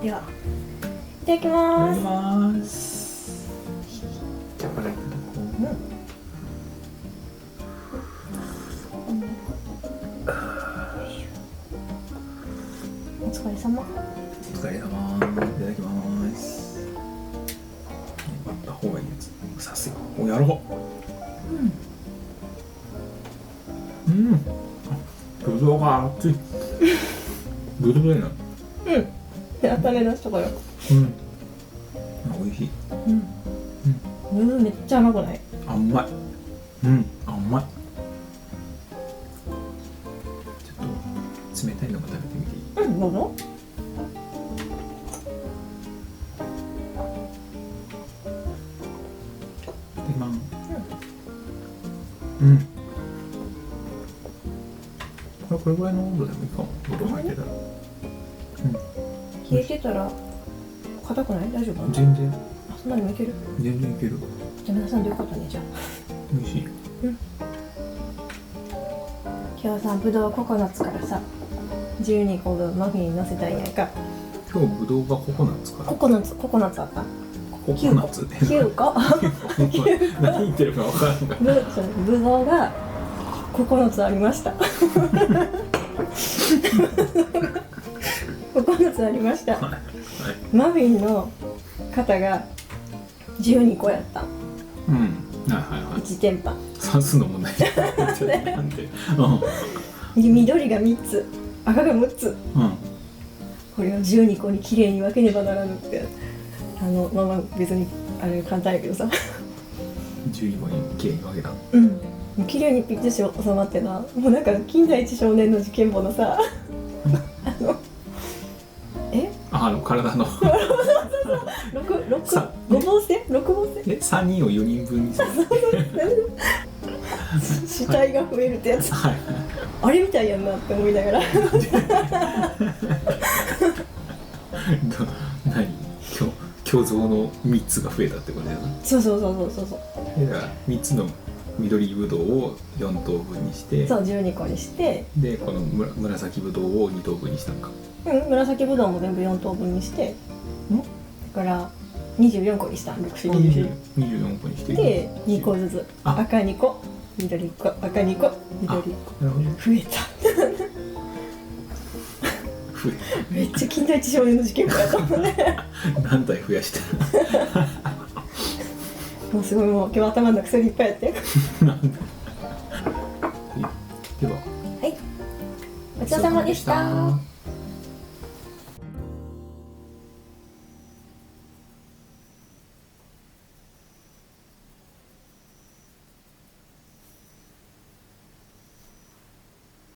では、いただきます。いただきます。じゃあこれいただこお疲れ様。う。お疲れ様。いただきます。割った方がいいやつ。さすが。お、やろう。うん。ぶどうが熱い。ぶどうやな。温め出しとこよ。美味しい。めっちゃ甘くない？甘い。甘い。ちょっと冷たいのも食べてみていい？どうぞ。いただきます。これぐらいの温度でもいいかも。ぶどう入ってたら。冷えてたら硬くない？大丈夫かな？全然あ、そんなにもいける？全然いける。じゃあ皆さんでよかったね。じゃあ美味しい。今日さ、ぶどうココナッツからさ12個分マフィン乗せたいんやんか。今日ぶどうがココナッツから。ココナッツあった？ココナッツって9個何言ってるか分からんが。ぶどうが9つありました。9つありました。マフィンの型が12個やった。1店舗。算数の問題。なんで。緑が3つ、赤が6つ。これを12個にきれいに分けねばならぬって。まあ別にあれ簡単やけどさ。12個にきれいに分けた。綺麗にピッチシ収まってな、もうなんか金田一少年の事件簿のさ体の5号線6号線3人を4人分にする。死体が増えるってやつ、あれみたいやんなって思いながら何虚像の3つが増えたってことだよな。そうだから3つの緑ぶどうを4等分にして、そう12個にして、でこの紫ぶどうを2等分にしたのか。紫ぶどうも全部4等分にして、だから24個にした。24個にしてで2個ずつ、赤2個緑1個、赤2個緑1個増えた。めっちゃ金田一少年の事件簿やと思うね。何体増やしたもうすごい、もう今日頭の中それいっぱいやって。では、はい、ごちそうさまでした。